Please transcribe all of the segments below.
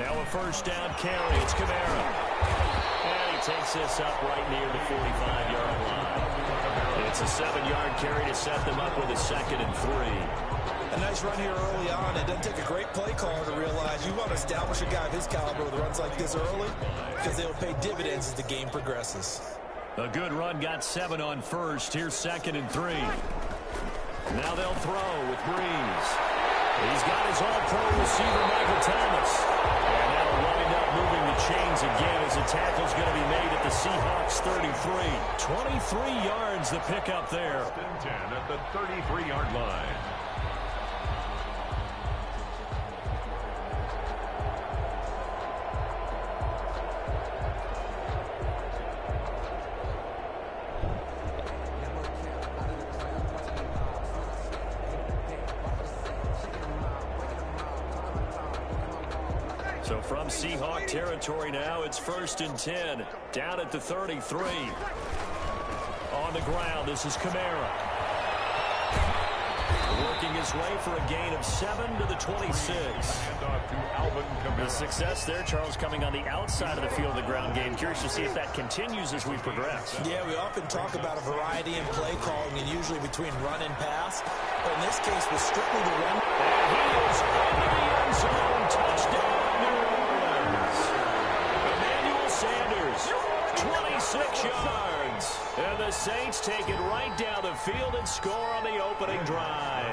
Now a first down carry. It's Kamara. And he takes this up right near the 45-yard line. It's a 7-yard carry to set them up with a 2nd and 3. A nice run here early on. It doesn't take a great play caller to realize you want to establish a guy of his caliber with runs like this early because they'll pay dividends as the game progresses. A good run got 7 on first. Here's 2nd and 3. Now they'll throw with Breeze. He's got his all-pro receiver, Michael Thomas. And that'll wind up moving the chains again as the tackle's going to be made at the Seahawks 33. 23 yards the pickup there. 10 at the 33-yard line. So from Seahawk territory now, it's 1st and 10, down at the 33. On the ground, this is Kamara. Working his way for a gain of 7 to the 26. The success there, Charles, coming on the outside of the field of the ground game. Curious to see if that continues as we progress. Yeah, we often talk about a variety in play calling and usually between run and pass. But in this case, was strictly the run. And he is over the end zone. Touchdown. 26 yards. And the Saints take it right down the field and score on the opening drive.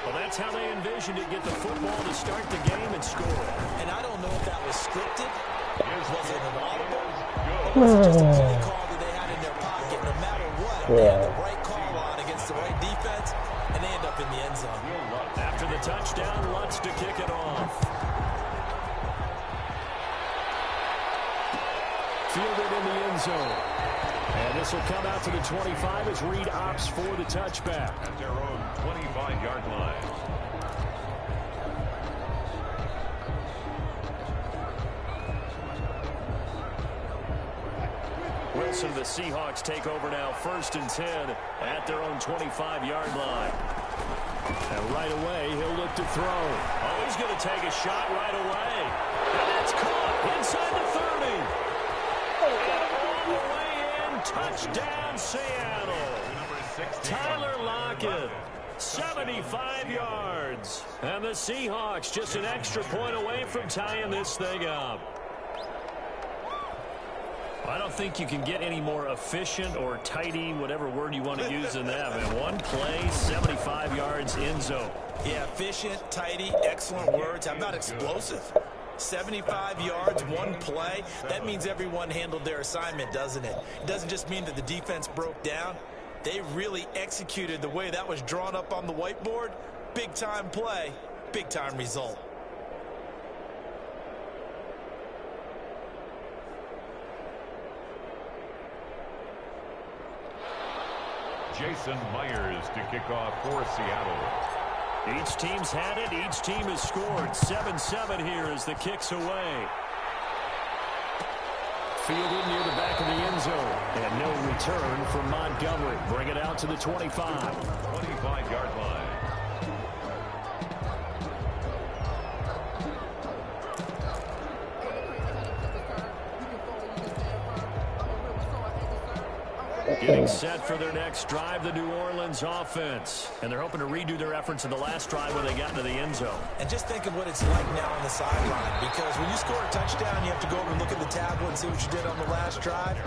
Well, that's how they envisioned it. Get the football to start the game and score. And I don't know if that was scripted. Was it an audible? Or was it just a play call that they had in their pocket? No matter what, they had the right call on against the right defense, and they end up in the end zone. After the touchdown, Lutz to kick it off. Fielded in the end zone. And this will come out to the 25 as Reed opts for the touchback. At their own 25-yard line. Wilson, the Seahawks take over now, 1st and 10 at their own 25-yard line. And right away, he'll look to throw. Oh, he's going to take a shot right away. And that's caught inside the 30. All the way in, touchdown Seattle. Tyler Lockett, 75 yards. And the Seahawks just an extra point away from tying this thing up. I don't think you can get any more efficient or tidy, whatever word you want to use in that. Man, one play, 75 yards in zone. Yeah, efficient, tidy, excellent words. How about explosive? 75 yards, one play. That means everyone handled their assignment, doesn't it? It doesn't just mean that the defense broke down. They really executed the way that was drawn up on the whiteboard. Big-time play, big-time result. Jason Myers to kick off for Seattle. Each team's had it. Each team has scored. 7-7 here as the kick's away. Fielded near the back of the end zone. And no return from Montgomery. Bring it out to the 25. 25-yard line. Getting set for their next drive, the New Orleans offense. And they're hoping to redo their efforts in the last drive when they got into the end zone. And just think of what it's like now on the sideline. Because when you score a touchdown, you have to go over and look at the tablet and see what you did on the last drive.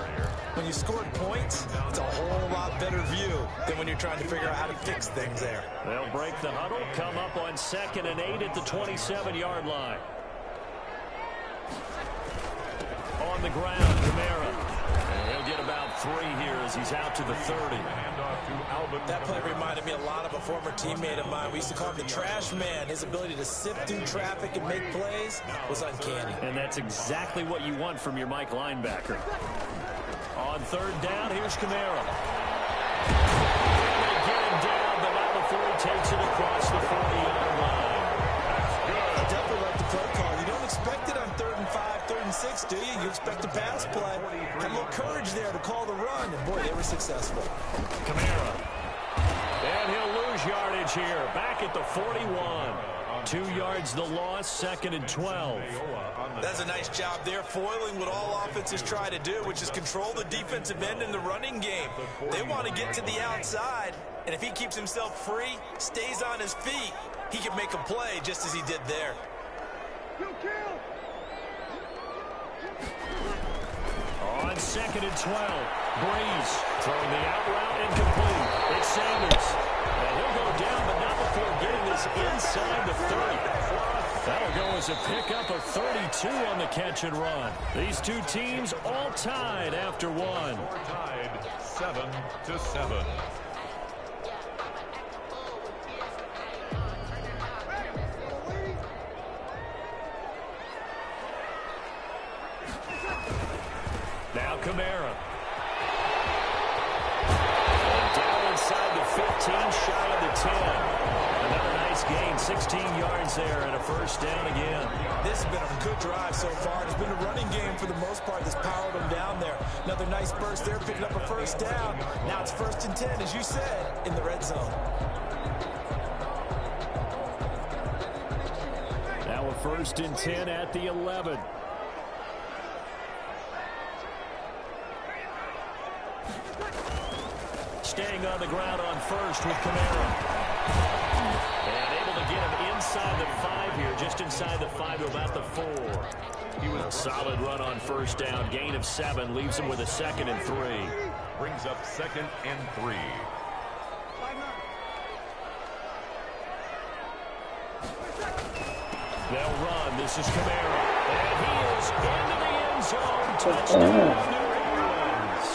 When you scored points, it's a whole lot better view than when you're trying to figure out how to fix things there. They'll break the huddle, come up on 2nd and 8 at the 27-yard line. On the ground, Kamara. He'll get about 3 here as he's out to the 30. That play reminded me a lot of a former teammate of mine. We used to call him the trash man. His ability to sift through traffic and make plays was uncanny. And that's exactly what you want from your Mike linebacker. On 3rd down, here's Kamara. And they get him down, but not before he takes it across the 40-yard line. That's good. I definitely like the play call. You don't expect it on 3rd and 5, 3rd and 6, do you? You expect a pass play. Had a little courage there to call the run, and boy, they were successful. Kamara. And he'll lose yardage here. Back at the 41. 2 yards the loss, 2nd and 12. That's a nice job there, foiling what all offenses try to do, which is control the defensive end in the running game. They want to get to the outside, and if he keeps himself free, stays on his feet, he can make a play just as he did there. On 2nd and 12, Breeze throwing the out route incomplete. It's Sanders. And he'll go down, but not before getting this inside the 30. That'll go as a pickup of 32 on the catch and run. These two teams all tied after one. Tied 7-7. Now Kamara. And down inside the 15, shy of the 10. Another nice gain, 16 yards there, and a first down again. This has been a good drive so far. It's been a running game for the most part that's powered them down there. Another nice burst there, picking up a first down. Now it's 1st and 10, as you said, in the red zone. Now a 1st and 10 at the 11. Staying on the ground on 1st with Kamara. And able to get him inside the 5 here, just inside the 5 to about the 4. He was a solid run on 1st down. Gain of 7 leaves him with a 2nd and 3. Brings up 2nd and 3. They'll run. This is Kamara. And he is into the end zone. Touchdown, New Orleans.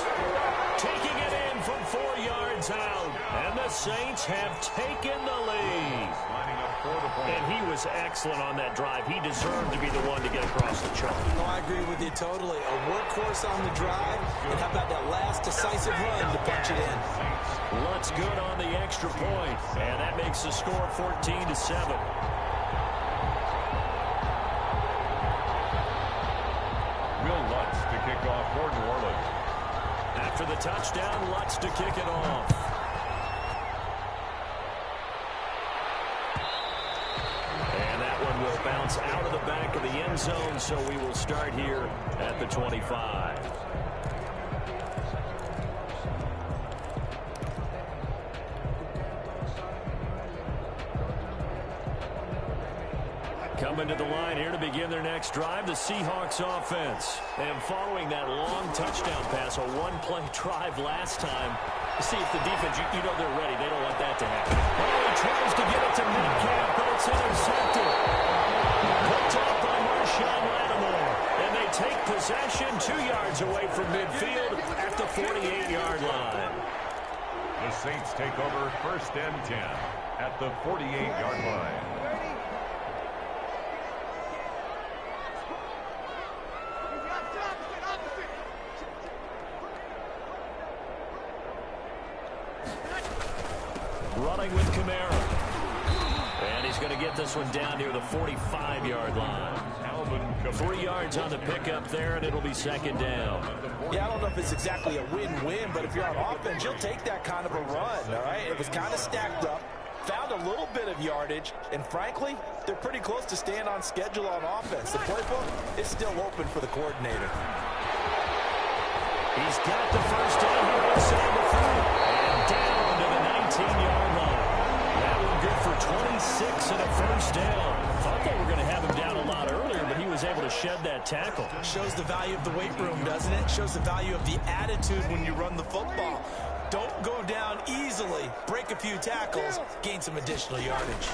Taking it in from 4 yards out. And the Saints have taken the lead. Lining up for the point. And he was excellent on that drive. He deserved to be the one to get across the chalk. No, I agree with you totally. A workhorse on the drive. And how about that last decisive run to punch it in? Lutz good on the extra point. And that makes the score 14-7. Lutz to kick off for New Orleans. After the touchdown, Lutz to kick it off. And that one will bounce out of the back of the end zone, so we will start here at the 25. Coming to the line here to begin their next drive, the Seahawks offense. And following that long touchdown pass, a one-play drive last time, see if the defense, you know they're ready. They don't want that to happen. Oh, he tries to get it to Metcalf, but it's intercepted. Picked off by Marshawn Lattimore. And they take possession 2 yards away from midfield at the 48-yard line. The Saints take over 1st and 10 at the 48-yard line. Running with Kamara. And he's going to get this one down near the 45-yard line. 3 yards on the pickup there, and it'll be 2nd down. Yeah, I don't know if it's exactly a win-win, but if you're on offense, you'll take that kind of a run, all right? It was kind of stacked up, found a little bit of yardage, and frankly, they're pretty close to staying on schedule on offense. The playbook is still open for the coordinator. He's got the first down here inside the 3. And down to the 19-yard line. That one good for 26 and a first down. Thought they were going to have him down a lot earlier, but he was able to shed that tackle. Shows the value of the weight room, doesn't it? Shows the value of the attitude when you run the football. Don't go down easily. Break a few tackles. Gain some additional yardage.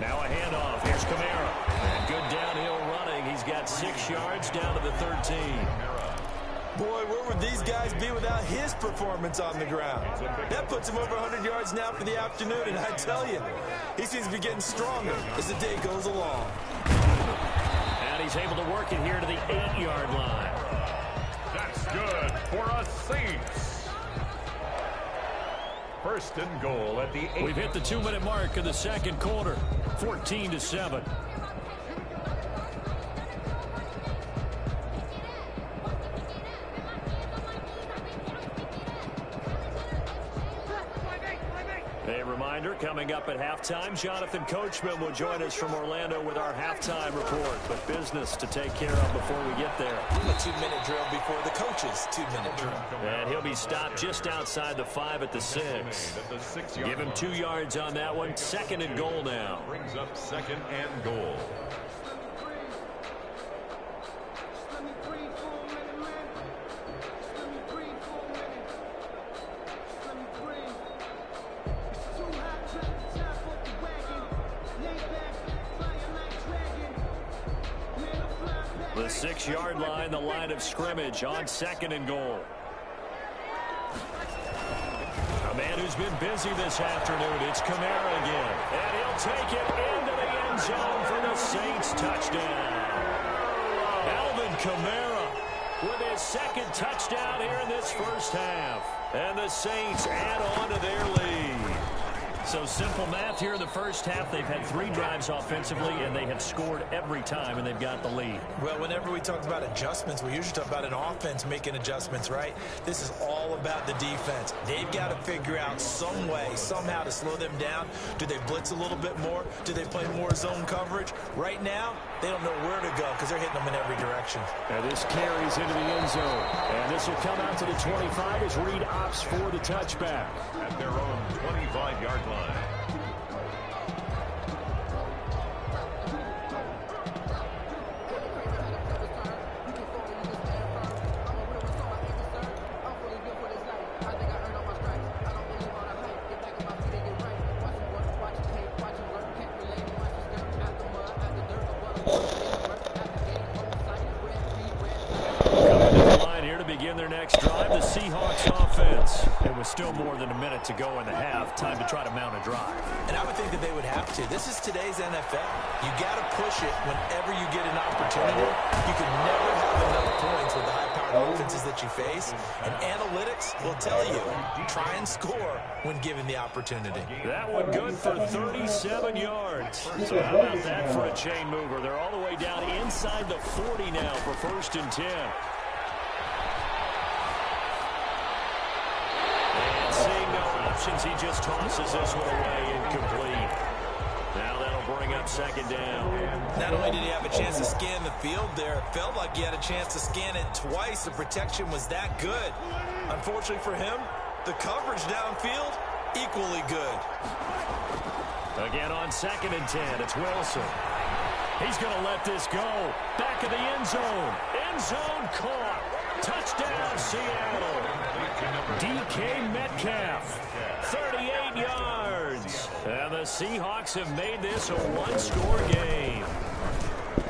Now a handoff. Here's Kamara. And good downhill running. He's got 6 yards down to the 13. Boy, where would these guys be without his performance on the ground? That puts him over 100 yards now for the afternoon, and I tell you, he seems to be getting stronger as the day goes along. And he's able to work it here to the 8-yard line. That's good for us Saints. 1st and goal at the 8. We've hit the 2-minute mark of the second quarter, 14-7. A reminder, coming up at halftime. Jonathan Coachman will join us from Orlando with our halftime report. But business to take care of before we get there. A 2-minute drill before the coach's 2-minute drill. And he'll be stopped just outside the 5 at the 6. Give him 2 yards on that one. 2nd and goal now. Brings up 2nd and goal. The 6-yard line, the line of scrimmage on 2nd and goal. A man who's been busy this afternoon. It's Kamara again. And he'll take it into the end zone for the Saints touchdown. Alvin Kamara with his 2nd touchdown here in this first half. And the Saints add on to their lead. So simple math here in the first half. They've had 3 drives offensively, and they have scored every time, and they've got the lead. Well, whenever we talk about adjustments, we usually talk about an offense making adjustments, right? This is all about the defense. They've got to figure out some way, somehow to slow them down. Do they blitz a little bit more? Do they play more zone coverage? Right now, they don't know where to go because they're hitting them in every direction. And this carries into the end zone. And this will come out to the 25 as Reed opts for the touchback. At their own 25-yard line. The Seahawks offense. It was still more than a minute to go in the half. Time to try to mount a drive. And I would think that they would have to. This is today's NFL. You got to push it whenever you get an opportunity. You can never have enough points with the high-powered offenses that you face. And analytics will tell you, try and score when given the opportunity. That one good for 37 yards. So how about that for a chain mover? They're all the way down inside the 40 now for 1st and 10. He just tosses this one away incomplete. Now that'll bring up 2nd down. Not only did he have a chance to scan the field there, it felt like he had a chance to scan it twice. The protection was that good. Unfortunately for him, the coverage downfield, equally good. Again on 2nd and 10, it's Wilson. He's going to let this go. Back of the end zone. End zone caught. Touchdown, Seattle. DK Metcalf. 38 yards. And the Seahawks have made this a 1-score game.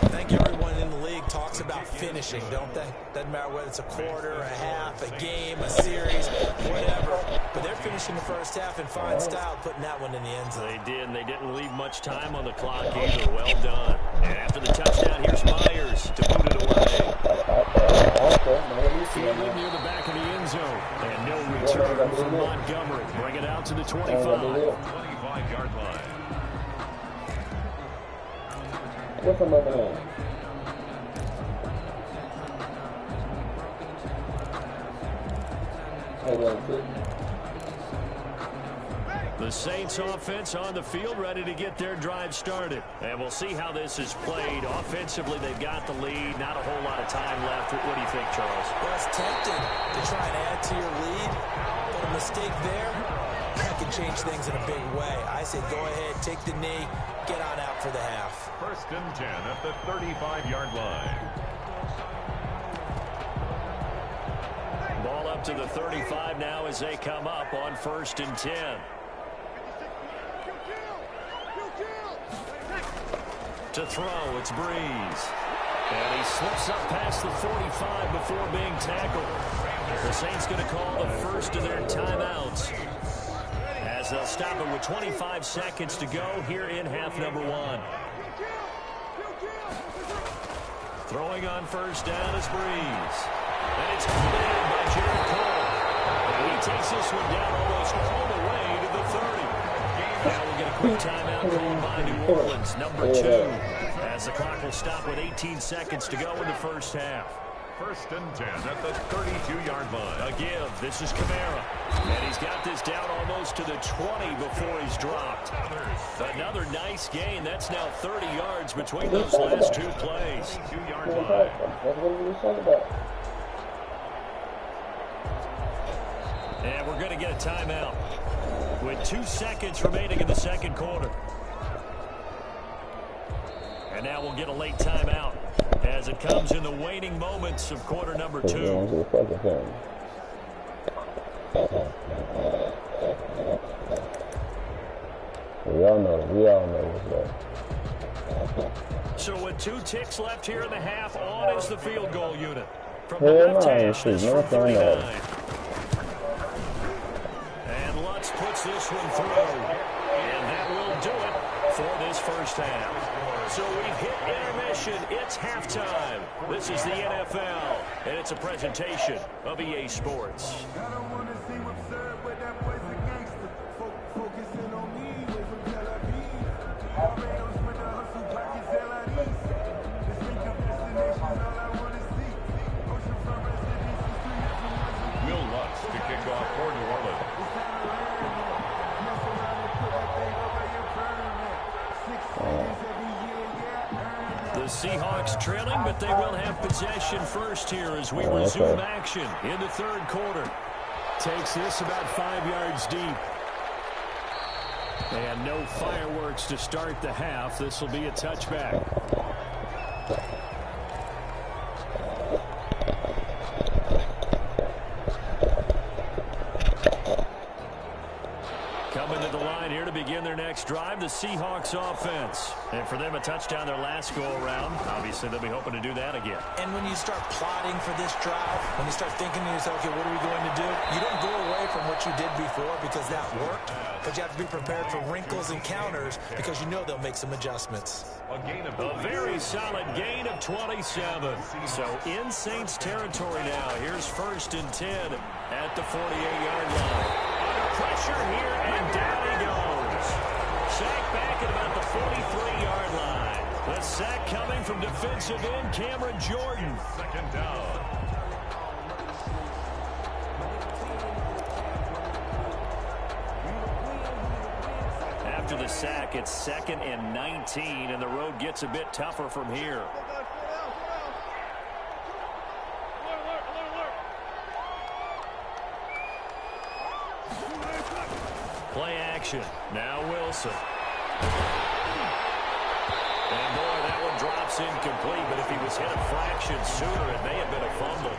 I think everyone in the league talks about finishing, don't they? Doesn't matter whether it's a quarter, a half, a game, a series, whatever. But they're finishing the first half in fine style, putting that one in the end zone. They did, and they didn't leave much time on the clock either. Well done. And after the touchdown, here's Myers to put it away. Fielded near the back of the end zone. And no return from Montgomery. Bring it out to the 25. 25-yard line. What's the number on? The Saints offense on the field ready to get their drive started. And we'll see how this is played. Offensively, they've got the lead. Not a whole lot of time left. What do you think, Charles? Well, it's tempting to try and add to your lead. But a mistake there, that can change things in a big way. I say go ahead, take the knee, get on out for the half. 1st and 10 at the 35-yard line. Ball up to the 35 now as they come up on 1st and 10. To throw, it's Breeze. And he slips up past the 45 before being tackled. The Saints going to call the first of their timeouts, as they'll stop it with 25 seconds to go here in half number 1. Throwing on 1st down is Breeze. And it's completed by Jared Cole. And he takes this one down almost all the way to the 30. Now we'll get a quick timeout called by New Orleans, number 2, as the clock will stop with 18 seconds to go in the first half. First and 10 at the 32-yard line. A give. This is Kamara. And he's got this down almost to the 20 before he's dropped. Another nice gain. That's now 30 yards between those last two plays. 2-yard line. And we're going to get a timeout with 2 seconds remaining in the second quarter. And now we'll get a late timeout as it comes in the waning moments of quarter number 2. We all know what's up. So with 2 ticks left here in the half, on is the field goal unit. From the left hash, this from 39. And Lutz puts this one through. And that will do it for this first half. So we've hit intermission. It's halftime. This is the NFL, and it's a presentation of EA Sports. Will Lutz to kick off for New Orleans. The Seahawks trailing, but they will have possession first here as we resume action in the third quarter. Takes this about 5 yards deep. And no fireworks to start the half. This will be a touchback. Coming to the line here to begin their next drive, the Seahawks offense. And for them, a touchdown their last go-around. Obviously, they'll be hoping to do that again. And when you start plotting for this drive, when you start thinking to yourself, okay, what are we going to do? You don't go away from what you did before because that worked, but you have to be prepared for wrinkles and counters because you know they'll make some adjustments. A very solid gain of 27. So in Saints territory now. Here's first and 10 at the 48-yard line. Pressure here, and down he goes. Sack back at about the 43-yard line. The sack coming from defensive end Cameron Jordan. Second down. After the sack, it's 2nd and 19, and the road gets a bit tougher from here. Play action. Now Wilson. And boy, that one drops incomplete, but if he was hit a fraction sooner, it may have been a fumble.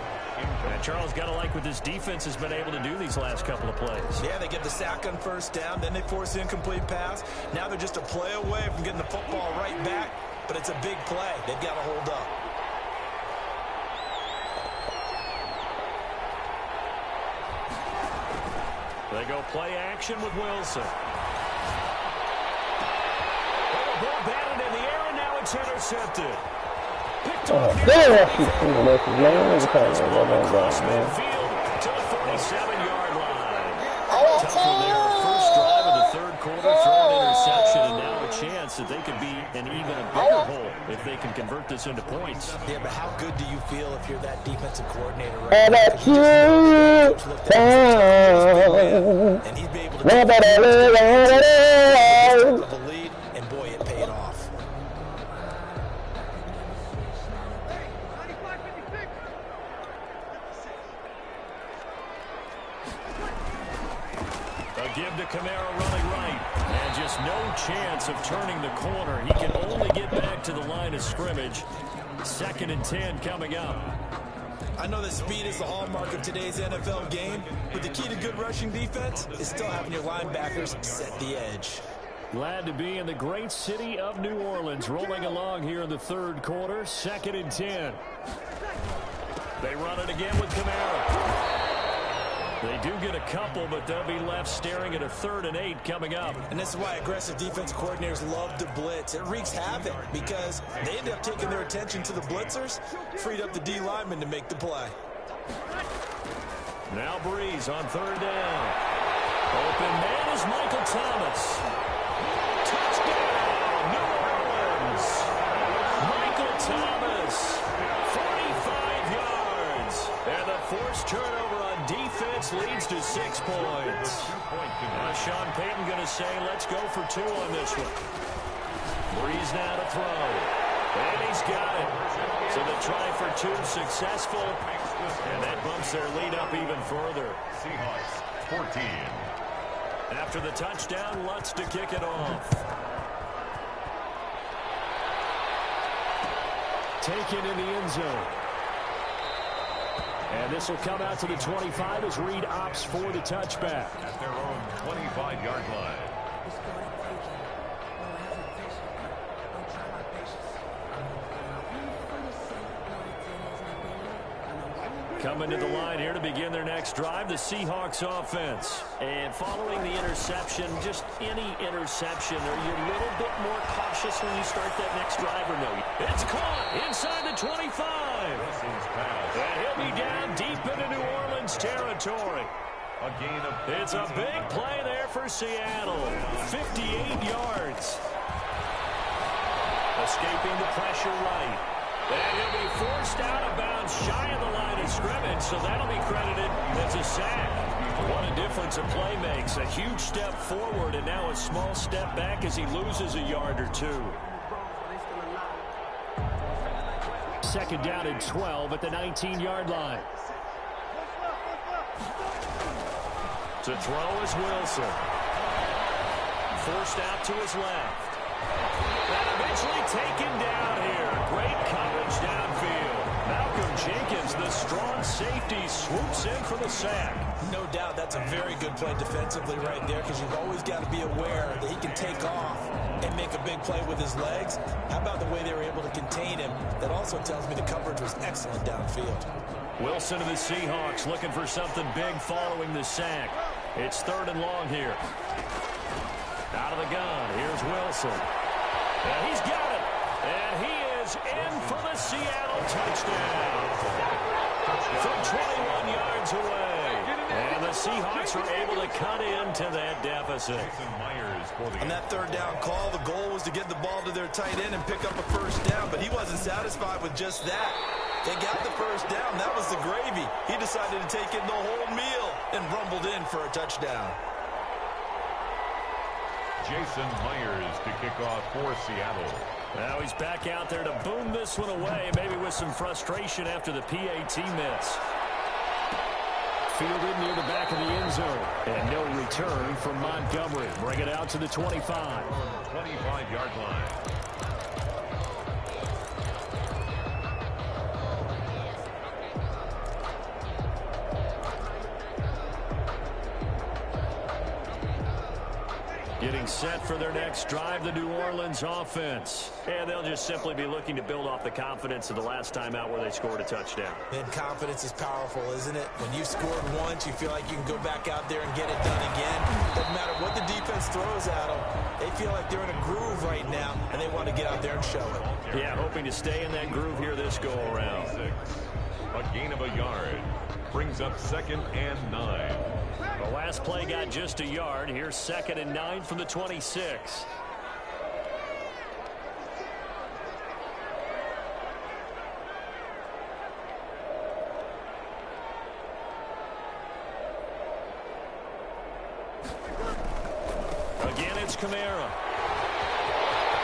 And Charles, got to like what this defense has been able to do these last couple of plays. Yeah, they get the sack on first down, then they force the incomplete pass. Now they're just a play away from getting the football right back, but it's a big play. They've got to hold up. They go play action with Wilson. The ball batted in the air, and now it's intercepted. Picked up across midfield to the 47-yard line. Tough one there. First drive of the third quarter, throw an interception, and now a chance that they could be an even a bigger hole if they can convert this into points. Yeah, but how good do you feel if you're that defensive coordinator right now? And he'd be able to take the lead, and boy, it paid off. A give to Kamara running right. And just no chance of turning the corner. He can only get back to the line of scrimmage. 2nd and 10 coming up. I know that speed is the hallmark of today's NFL game, but the key to good rushing defense is still having your linebackers set the edge. Glad to be in the great city of New Orleans, rolling along here in the third quarter. 2nd and 10. They run it again with Kamara. They do get a couple, but they'll be left staring at a 3rd and 8 coming up. And this is why aggressive defense coordinators love to blitz. It wreaks havoc because they end up taking their attention to the blitzers, freed up the D lineman to make the play. Now Breeze on 3rd down. Open man is Michael Thomas. Touchdown, New Orleans. Michael Thomas, 45 yards. to 6 points. Sean Payton going to say, let's go for 2 on this one. Breeze now to throw. And he's got it. So the try for 2 successful. And that bumps their lead up even further. Seahawks 14. After the touchdown, Lutz to kick it off. Taken in the end zone. And this will come out to the 25 as Reed opts for the touchback. At their own 25-yard line. Coming to the line here to begin their next drive, the Seahawks offense. And following the interception, just any interception, are you a little bit more cautious when you start that next drive or no? It's caught inside the 25. And he'll be down deep into New Orleans territory. A gain of It's a big play there for Seattle. 58 yards. Escaping the pressure right. And he'll be forced out of bounds shy of the line of scrimmage, so that'll be credited as a sack. What a difference a play makes. A huge step forward and now a small step back as he loses a yard or 2. Second down and 12 at the 19-yard line. To throw is Wilson. Forced out to his left. And eventually taken down here. Great coverage downfield. Malcolm Jenkins, the strong safety, swoops in for the sack. No doubt that's a very good play defensively right there, because you've always got to be aware that he can take off and make a big play with his legs. How about the way they were able to contain him? That also tells me the coverage was excellent downfield. Wilson of the Seahawks looking for something big following the sack. It's 3rd and long here. Out of the gun, here's Wilson. And he's got it. And he is in for the Seattle touchdown. From 21 yards away. And the Seahawks are able to cut into that deficit. On that 3rd down call, the goal was to get the ball to their tight end and pick up a first down, but he wasn't satisfied with just that. They got the first down. That was the gravy. He decided to take in the whole meal and rumbled in for a touchdown. Jason Myers to kick off for Seattle. Now he's back out there to boom this one away, maybe with some frustration after the PAT miss. Fielded near the back of the end zone. And no return from Montgomery. Bring it out to the 25. 25-yard line. Getting set for their next drive, the New Orleans offense. And they'll just simply be looking to build off the confidence of the last time out where they scored a touchdown. And confidence is powerful, isn't it? When you've scored once, you feel like you can go back out there and get it done again. Doesn't matter what the defense throws at them. They feel like they're in a groove right now, and they want to get out there and show it. Yeah, hoping to stay in that groove here this go-around. A gain of a yard. Brings up 2nd and 9. The last play got just a yard. Here's 2nd and 9 from the 26. Again, it's Kamara.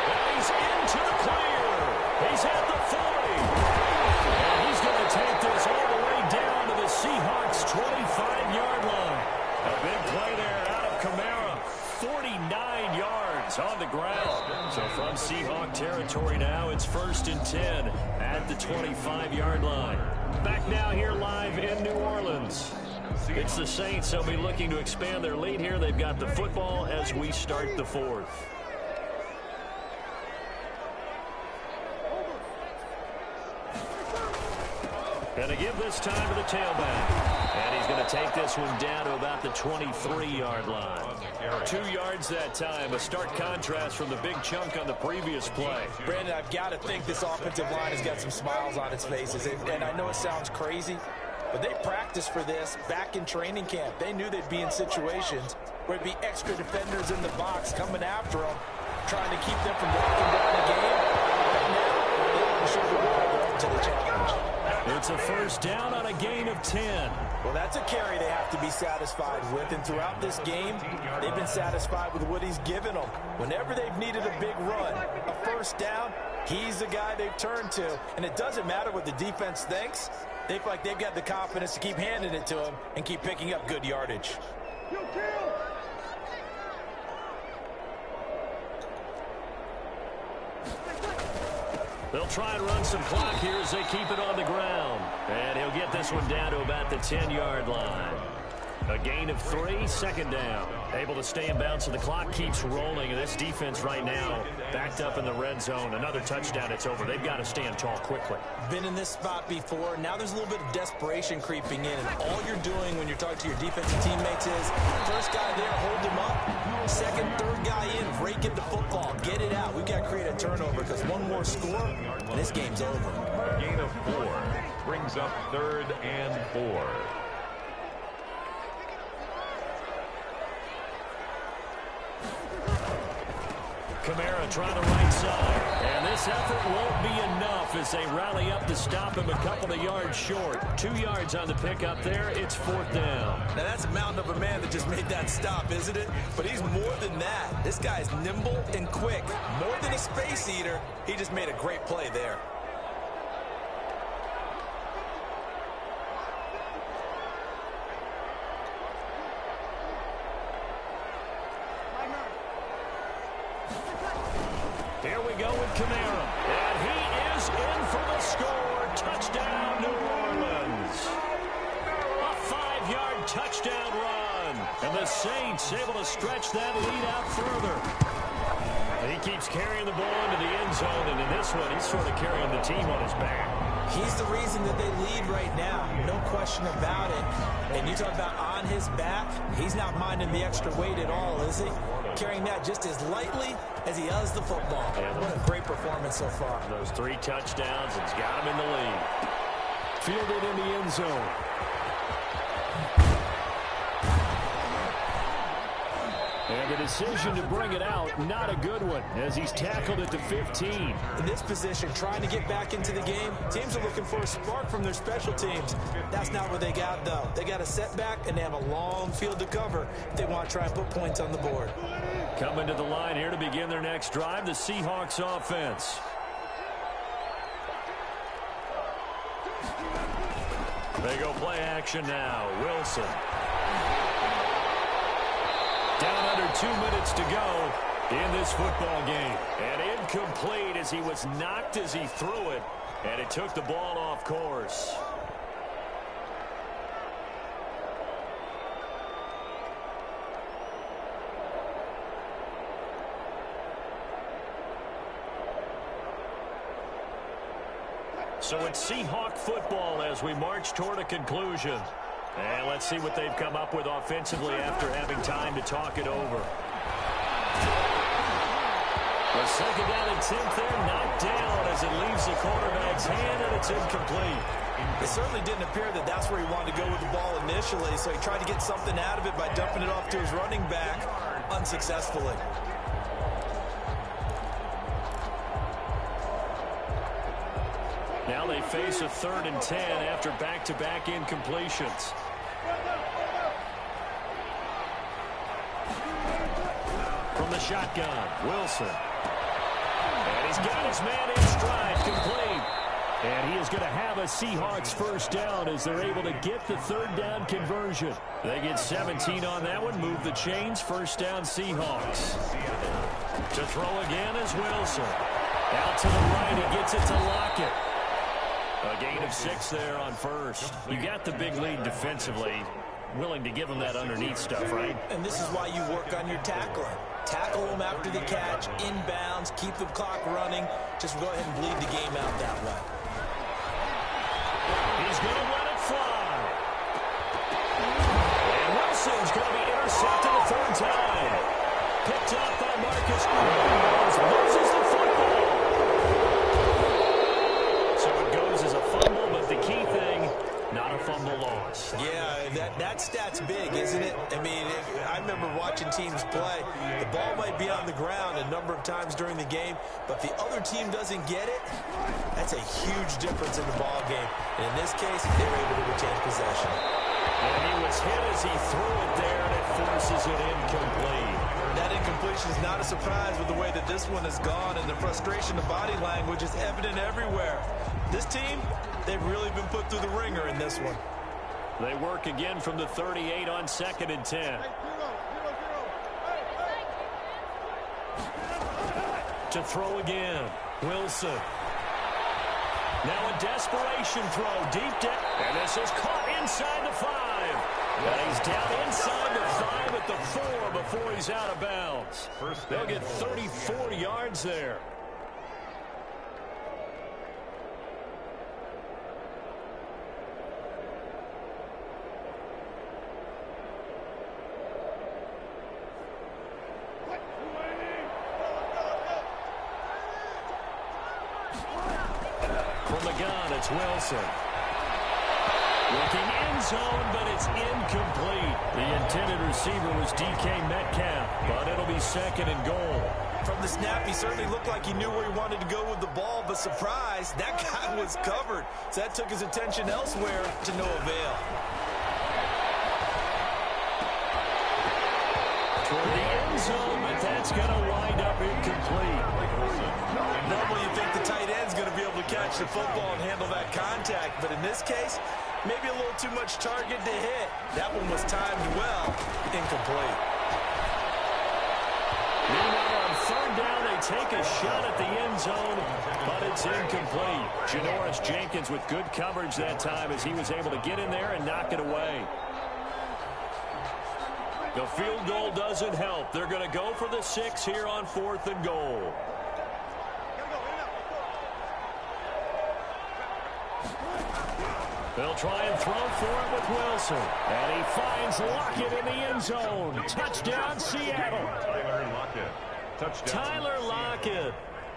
And he's into the clear. He's at the 40. And he's going to take this all the way down to the Seahawks' 25-yard line. A big play there out of Kamara. 49 yards on the ground. So from Seahawk territory now, it's 1st and 10 at the 25-yard line. Back now here live in New Orleans. It's the Saints. They'll be looking to expand their lead here. They've got the football as we start the 4th. And to give this time to the tailback. And he's going to take this one down to about the 23-yard line. 2 yards that time. A stark contrast from the big chunk on the previous play. Brandon, I've got to think this offensive line has got some smiles on its faces. And I know it sounds crazy, but they practiced for this back in training camp. They knew they'd be in situations where it'd be extra defenders in the box coming after them, trying to keep them from walking down the game. But now, they can show the world they're up to the challenge. It's a first down on a gain of 10. Well, that's a carry they have to be satisfied with. And throughout this game, they've been satisfied with what he's given them. Whenever they've needed a big run, a first down, he's the guy they've turned to. And it doesn't matter what the defense thinks. They feel like they've got the confidence to keep handing it to him and keep picking up good yardage. They'll try and run some clock here as they keep it on the ground. And he'll get this one down to about the 10-yard line. A gain of 3, second down. Able to stay in bounds, so the clock keeps rolling. And this defense right now backed up in the red zone. Another touchdown, it's over. They've got to stand tall quickly. Been in this spot before. Now there's a little bit of desperation creeping in. And all you're doing when you're talking to your defensive teammates is, first guy there, hold him up. Second, third guy in, break it the football. Get it out. We've got to create a turnover because one more score, and this game's over. Gain of 4 brings up 3rd and 4. Kamara trying the right side. And this effort won't be enough as they rally up to stop him a couple of yards short. 2 yards on the pickup there. It's 4th down. Now that's a mountain of a man that just made that stop, isn't it? But he's more than that. This guy's nimble and quick. More than a space eater. He just made a great play there. Here we go with Kamara. And he is in for the score. Touchdown, New Orleans. A 5-yard touchdown run. And the Saints able to stretch that lead out further. And he keeps carrying the ball into the end zone. And in this one, he's sort of carrying the team on his back. He's the reason that they lead right now. No question about it. And you talk about on his back, he's not minding the extra weight at all, is he? Carrying that just as lightly as he does the football. What a great performance so far. Those 3 touchdowns, it's got him in the lead. Fielded in the end zone. And the decision to bring it out, not a good one, as he's tackled at the 15. In this position, trying to get back into the game, teams are looking for a spark from their special teams. That's not what they got, though. They got a setback, and they have a long field to cover if they want to try and put points on the board. Coming to the line here to begin their next drive, the Seahawks offense. They go play action now. Wilson. Down under 2 minutes to go in this football game. And incomplete as he was knocked as he threw it. And it took the ball off course. So it's Seahawk football as we march toward a conclusion. And let's see what they've come up with offensively after having time to talk it over. The second down and 10th there, knocked down as it leaves the quarterback's hand, and it's incomplete. It certainly didn't appear that that's where he wanted to go with the ball initially, so he tried to get something out of it by dumping it off to his running back unsuccessfully. Now they face a 3rd and 10 after back-to-back incompletions. From the shotgun, Wilson. And he's got his man in stride, complete. And he is going to have a Seahawks first down as they're able to get the 3rd down conversion. They get 17 on that one, move the chains, first down Seahawks. To throw again is Wilson. Out to the right, he gets it to Lockett. A gain of 6 there on first. You got the big lead defensively. Willing to give them that underneath stuff, right? And this is why you work on your tackling. Tackle them after the catch, inbounds, keep the clock running. Just go ahead and bleed the game out that way. He's going to let it fly. And Wilson's going to be intercepted a 3rd time. Picked up by Marcus Williams. Loses the football. So it goes as a fumble, but the key thing, not a fumble loss. Yeah, that That stat's big, isn't it? I mean, I remember watching teams play. The ball might be on the ground a number of times during the game, but if the other team doesn't get it, that's a huge difference in the ball game. And in this case, they were able to retain possession. And he was hit as he threw it there, and it forces it incomplete. That incompletion is not a surprise with the way that this one has gone, and the frustration, the body language is evident everywhere. This team, they've really been put through the ringer in this one. They work again from the 38 on 2nd and 10. To throw again, Wilson. Now a desperation throw deep down. And this is caught inside the 5. And he's down inside the 5 at the 4 before he's out of bounds. They'll get 34 yards there. From the gun, it's Wilson. Looking end zone, but it's incomplete. The intended receiver was DK Metcalf, but it'll be 2nd and goal. From the snap, he certainly looked like he knew where he wanted to go with the ball, but surprise, that guy was covered. So that took his attention elsewhere to no avail. Toward the end zone, but that's going to wind up incomplete. Normally you think the tight end's going to be able to catch the football and handle that contact, but in this case, maybe a little too much target to hit. That one was timed well, incomplete. Meanwhile, on 3rd down, they take a shot at the end zone, but it's incomplete. Janoris Jenkins with good coverage that time as he was able to get in there and knock it away. The field goal doesn't help. They're going to go for the 6 here on 4th and goal. They'll try and throw for it with Wilson. And he finds Lockett in the end zone. Touchdown, Seattle. Tyler Lockett. Touchdown. Tyler Lockett.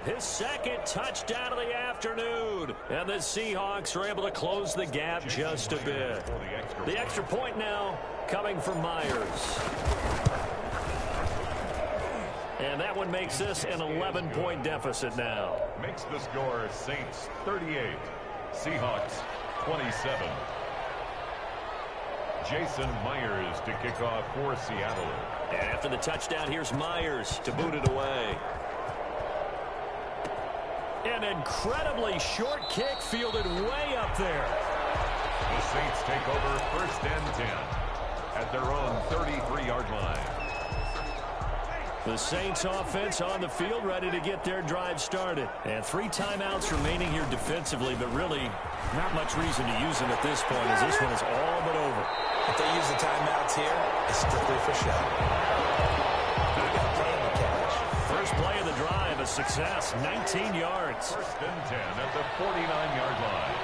His 2nd touchdown of the afternoon. And the Seahawks are able to close the gap just a bit. The extra point now coming from Myers. And that one makes this an 11-point deficit now. Makes the score Saints 38, Seahawks 27. Jason Myers to kick off for Seattle. And after the touchdown, here's Myers to boot it away. An incredibly short kick fielded way up there. The Saints take over 1st and 10 at their own 33-yard line. The Saints offense on the field, ready to get their drive started. And 3 timeouts remaining here defensively, but really not much reason to use them at this point, as this one is all but over. If they use the timeouts here, it's strictly for show. They got playing the catch. First play of the drive, a success, 19 yards. 1st and 10 at the 49-yard line.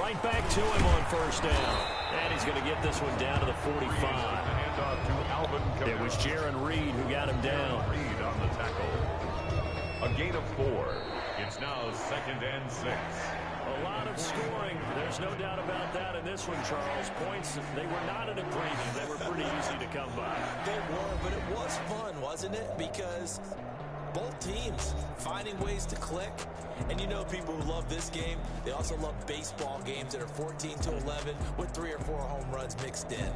Right back to him on 1st down. And he's going to get this one down to the 45. It was Jaron Reed who got him down. Reed on the tackle. A gain of 4. It's now 2nd and 6. A lot of scoring. There's no doubt about that in this one, Charles. Points, they were not in a premium. They were pretty easy to come by. They were, but it was fun, wasn't it? Because both teams finding ways to click. And you know people who love this game, they also love baseball games that are 14-11 with 3 or 4 home runs mixed in.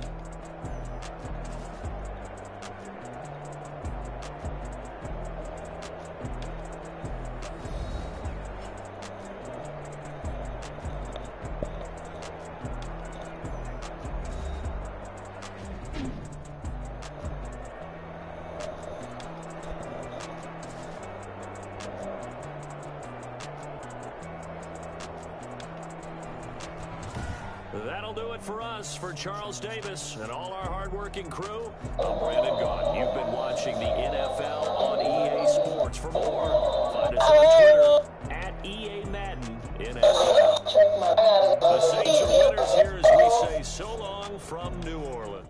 That'll do it for us. For Charles Davis and all our hardworking crew, I'm Brandon Gaughan. You've been watching the NFL on EA Sports. For more, find us on Twitter at EA Madden NFL. The Saints are winners here as we say so long from New Orleans.